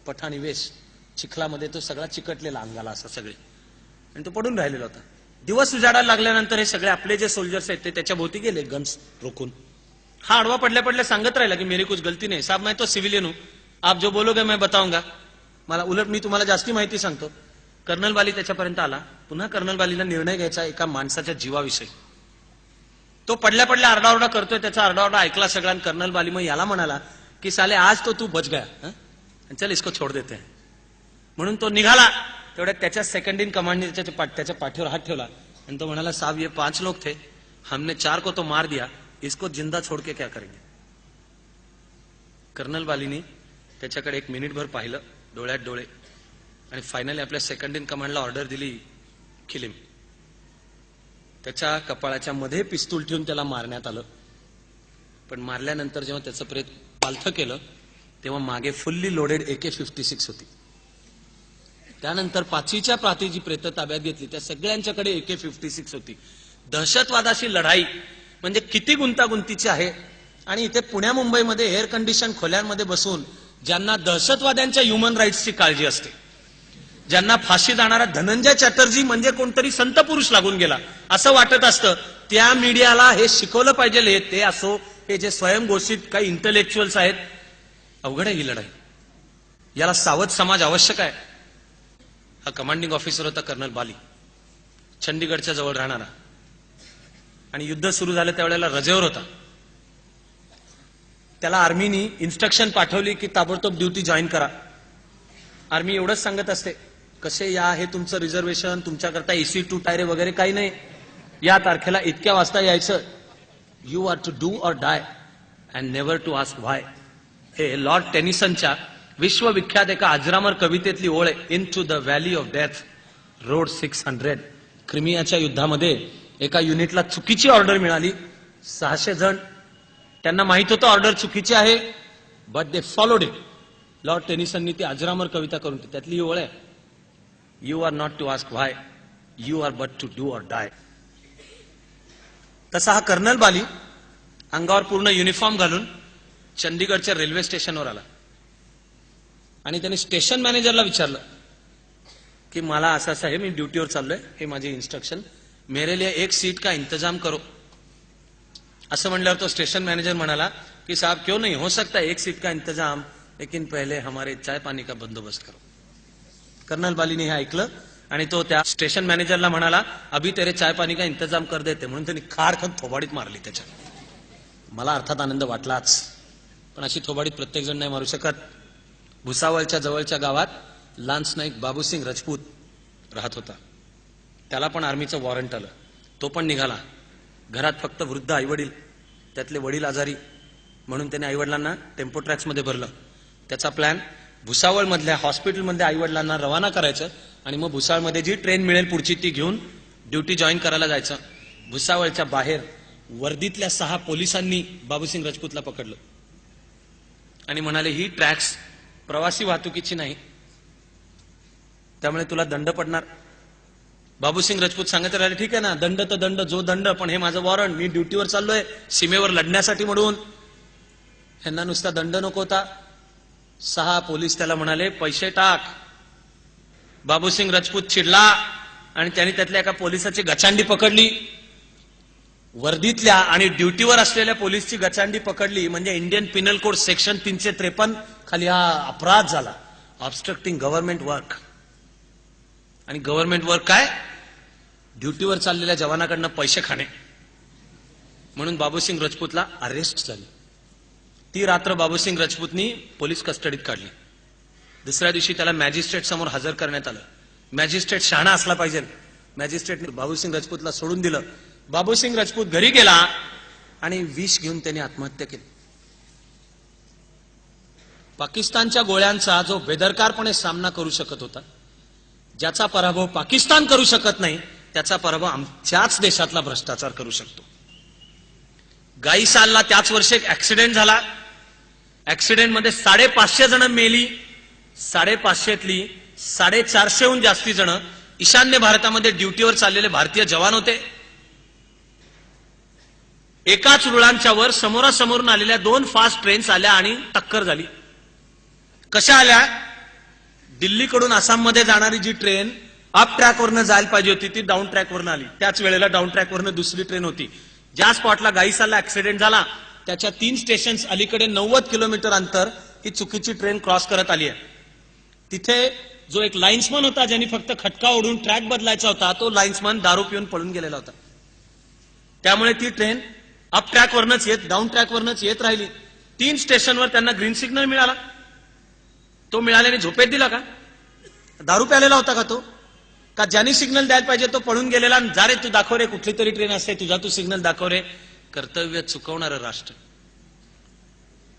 पठाणी वेश, चिखलामध्ये तो सगळा चिकटलेला अंगाला असा सगळे, आणि तो पडून राहिलेला होता. दिवस उजाडायला लागल्यानंतर हे सगळे आपले जे सोल्जर्स आहेत ते त्याच्या भोवती गेले गन्स रोखून. हा आडवा पडल्या पडल्या सांगत राहिला की मेरी कुछ गलती नाही साहब, मैं तो सिविलियन हूं, आप जो बोलोगे मैं बताऊंगा. मला उलट मी तुम्हाला जास्ती माहिती सांगतो. कर्नल बाली त्याच्यापर्यंत आला. पुन्हा कर्नल बालीला निर्णय घ्यायचा एका माणसाच्या जीवाविषयी. तो पडल्या पडल्या आरडाओरडा करतोय, त्याचा आरडाओरडा ऐकला सगळ्यांनी. कर्नल बाली मग याला म्हणाला की साले आज तो तू बच गया, चल इसको छोड़ देते हैं. म्हणून तो निघाला. तेवढ्यात त्याच्या सेकंड इन कमांडने त्याच्या पाठीवर हात ठेवला आणि तो म्हणाला, साहब ये 5 लोग थे, हमने 4 को तो मार दिया, इसको जिंदा छोड़ के क्या करेंगे. कर्नल बालीनी त्याच्याकडे 1 मिनिटभर पाहिलं, डोळ्यात डोळे, आणि फायनली आपल्या सेकंड इन कमांडला ऑर्डर दिली, किलिम. त्याच्या कपाळाच्या मध्ये पिस्तूल ठेवून त्याला मारण्यात आलं. पण मारल्यानंतर जेव्हा त्याचं प्रेत पालथं केलं तेव्हा मागे फुल्ली लोडेड AK-56 होती. त्यानंतर 5वीच्या प्रांतीची प्रेत ताब्यात घेतली, त्या सगळ्यांच्याकडे AK-56 होती. दहशतवादाशी लढाई म्हणजे किती गुंतागुंतीची आहे. आणि इथे पुण्या मुंबईमध्ये एअर कंडिशन खोल्यांमध्ये बसून ज्यांना दहशतवाद्यांच्या ह्युमन राईट्सची काळजी असते, ज्यांना फाशी जाणारा धनंजय चॅटर्जी म्हणजे कोणतरी संत पुरुष लागून गेला असं वाटत असतं, त्या मीडियाला हे शिकवलं पाहिजे. ते असो हे जे स्वयंघोषित काही इंटलेक्च्युअल्स आहेत. अवघड आहे ही लढाई, याला सावध समाज आवश्यक आहे. हा कमांडिंग ऑफिसर होता कर्नल बाली, चंडीगडच्या जवळ राहणारा, आणि युद्ध सुरू झालं त्यावेळेला रजेवर होता. त्याला आर्मीनी इन्स्ट्रक्शन पाठवली की ताबडतोब ड्युटी जॉईन करा. आर्मी एवढंच सांगत असते, कसे या, हे तुमचं रिझर्वेशन, तुमच्याकरता AC2 टायरे वगैरे काही नाही, या तारखेला इतक्या वाजता यायचं. You are to do or die and never to ask why. हे लॉर्ड टेनिसनच्या विश्वविख्यात एका अजरामर कवितेतली ओळ आहे. Into the valley of death rode 600. क्रिमियाच्या युद्धामध्ये एका युनिटला चुकीची ऑर्डर मिळाली. 600 जण, त्यांना माहित होतं ऑर्डर चुकीची आहे, but they followed it. Lord टेनिसननी ती अजरामर कविता करून त्यातली ही ओळ आहे, you are not to ask why, you are but to do or die. तसा हा कर्नल बाली अंगावर पूर्ण युनिफॉर्म घालून चंदीगडच्या रेल्वे स्टेशनवर आला आणि त्यांनी स्टेशन मॅनेजरला विचारलं की मला असं असं आहे, मी ड्युटीवर चाललोय, हे माझे इन्स्ट्रक्शन, मेरे लिए 1 सीट का इंतजाम करो. असं म्हणल्यावर तो स्टेशन मॅनेजर म्हणाला की साहब क्यों नहीं, हो सकता है 1 सीट का इंतजाम, लेकिन पहले हमारे चाय पानी का बंदोबस्त करो. कर्नल बालीने हे ऐकलं आणि तो त्या स्टेशन मॅनेजरला म्हणाला, अभी तेरे चाय पानी का इंतजाम कर देते. म्हणून त्यांनी खारखन थोबाडीत मारली त्याच्या. मला अर्थात आनंद वाटलाच, पण अशी थोबाडीत प्रत्येक जण नाही मारू शकत. भुसावळच्या जवळच्या गावात लान्स नाईक बाबूसिंग राजपूत राहत होता. त्याला पण आर्मीचं वॉरंट आलं, तो पण निघाला. घरात फक्त वृद्ध आईवडील, त्यातले वडील आजारी, म्हणून त्याने आईवडिलांना टेम्पो ट्रॅक्समध्ये भरलं. त्याचा प्लॅन भुसावळमधल्या हॉस्पिटलमध्ये आईवडिलांना रवाना करायचं आणि मग भुसावळमध्ये जी ट्रेन मिळेल पुढची ती घेऊन ड्युटी जॉईन करायला जायचं. भुसावळच्या बाहेर वर्दीतल्या 6 पोलिसांनी बाबूसिंग राजपूतला पकडलं आणि म्हणाले, ही ट्रॅक्स प्रवासी वाहतुकीची नाही, त्यामुळे तुला दंड पडणार. बाबूसिंग राजपूत सांगत राहिले, ठीक आहे ना, दंड तर दंड, जो दंड, पण हे माझं वॉरंट, मी ड्युटीवर चाललोय सीमेवर लढण्यासाठी म्हणून, ह्यांना नुसता दंड नको होता. 6 पोलीस त्याला म्हणाले, पैसे टाक. बाबूसिंग राजपूत चिडला आणि त्यांनी त्यातल्या एका पोलिसाची गचांडी पकडली. वर्दीतल्या आणि ड्युटीवर असलेल्या पोलीसची गचांडी पकडली म्हणजे इंडियन पिनल कोड सेक्शन 353 खाली हा अपराध झाला, ऑब्स्ट्रक्टिंग गव्हर्नमेंट वर्क. आणि गव्हर्नमेंट वर्क काय, ड्युटीवर चाललेल्या जवानाकडनं पैसे खाणे. म्हणून बाबूसिंग राजपूतला अरेस्ट झाली. ती रात्र बाबूसिंग राजपूतनी पोलीस कस्टडीत काढली. दुसऱ्या दिवशी त्याला मॅजिस्ट्रेट समोर हजर करण्यात आलं. मॅजिस्ट्रेट शहाणा असला पाहिजे. मॅजिस्ट्रेटने बाबूसिंग राजपूतला सोडून दिलं. बाबूसिंग राजपूत घरी गेला आणि विष घेऊन त्याने आत्महत्या केली. पाकिस्तानच्या गोळ्यांचा जो बेदरकारपणे सामना करू शकत होता, ज्याचा पराभव पाकिस्तान करू शकत नाही, त्याचा पराभव आमच्याच देशातला भ्रष्टाचार करू शकतो. गाईसालला त्याच वर्षी एक ऍक्सिडेंट झाला. ऍक्सिडेंटमध्ये 550 जण मेली. 550तली 450हून जास्ती जण ईशान्य भारतामध्ये ड्युटीवर चाललेले भारतीय जवान होते. एकाच रुळांच्या वर समोरासमोरून आलेल्या 2 फास्ट ट्रेन्स आल्या आणि टक्कर झाली. कशा आल्या, दिल्लीकडून आसाममध्ये जाणारी जी ट्रेन अप ट्रॅकवरनं जायला पाहिजे होती ती डाऊन ट्रॅकवरनं आली. त्याच वेळेला डाऊन ट्रॅकवरनं दुसरी ट्रेन होती. ज्या स्पॉटला गाईसाला ऍक्सिडेंट झाला त्याच्या 3 स्टेशन्स अलीकडे 90 किलोमीटर अंतर ही चुकीची ट्रेन क्रॉस करत आली आहे. तिथे जो एक लाईन्समन होता ज्यांनी फक्त खटका ओढून ट्रॅक बदलायचा होता तो लाईन्समन दारू पिऊन पळून गेलेला होता. त्यामुळे ती ट्रेन अप ट्रॅकवरनच येत डाऊन ट्रॅकवरनच येत राहिली. 3 स्टेशनवर त्यांना ग्रीन सिग्नल मिळाला. तो मिळाल्याने झोपेत दिला का? दारू प्यालेला होता का तो? का ज्यांनी सिग्नल द्यायला पाहिजे तो पळून गेलेला, जा रे तू दाखव रे, कुठली तरी ट्रेन असते तुझा तू सिग्नल दाखव रे. कर्तव्य चुकवणारं राष्ट्र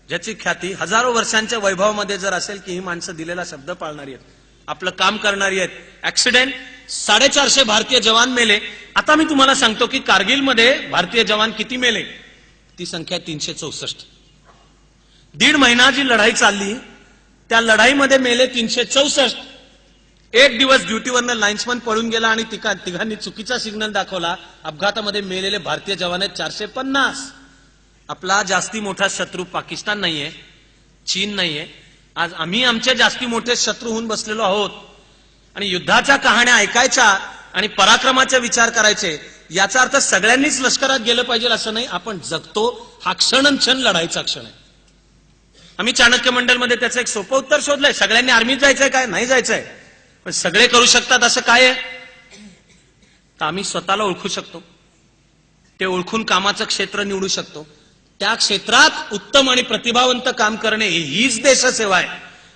ज्याची ख्याती हजारो वर्षांच्या वैभवामध्ये जर असेल की ही माणसं दिलेला शब्द पाळणारी आहेत, आपलं काम करणारी आहेत. ऍक्सिडेंट 450 भारतीय जवान मेले. आता मी तुम्हाला सांगतो की कारगिलमध्ये भारतीय जवान किती मेले. ती संख्या 364. 1.5 महिना जी लढाई चालली त्या लढाईमध्ये मेले 364. एक दिवस ड्युटीवरनं लाईन्समन पळून गेला आणि तिघांनी चुकीचा सिग्नल दाखवला. अपघातामध्ये मेलेले भारतीय जवान आहेत 450. आपला जास्ती मोठा शत्रू पाकिस्तान नाहीये, चीन नाहीये. आज आम्ही आमचे जास्ती मोठे शत्रू होऊन बसलेलो आहोत आणि युद्धाच्या कहाण्या ऐकायच्या आणि पराक्रमाचे विचार करायचे. याचा अर्थ सगळ्यांनीच लष्करात गेलं पाहिजे असं नाही. आपण जगतो हा क्षण लढाईचा क्षण आहे. आम्ही चाणक्य मंडलमध्ये त्याचं एक सोपं उत्तर शोधलंय. सगळ्यांनी आर्मीत जायचंय काय? नाही जायचंय. पण सगळे करू शकतात असं काय आहे? तर आम्ही स्वतःला ओळखू शकतो. ते ओळखून कामाचं क्षेत्र निवडू शकतो. त्या क्षेत्रात उत्तम आणि प्रतिभावंत काम करणे हीच देशसेवा आहे.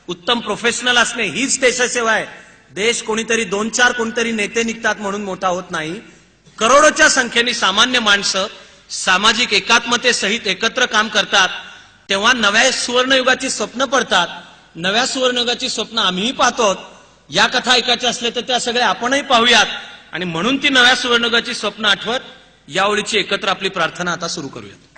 उत्तम प्रोफेशनल असणे हीच देशसेवा आहे. देश कोणीतरी 2-4 कोणीतरी नेते निघतात म्हणून मोठा होत नाही. करोडोच्या संख्येने सामान्य माणसं सामाजिक एकात्मतेसहित एकत्र काम करतात तेव्हा नव्या सुवर्णयुगाची स्वप्न पडतात. नव्या सुवर्णयुगाची स्वप्न आम्हीही पाहतो. या कथा ऐकायच्या असल्या तर त्या सगळ्या आपणही पाहूयात आणि म्हणून ती नव्या सुवर्णयुगाची स्वप्न आठवत या ओळीची एकत्र आपली प्रार्थना आता सुरू करूयात.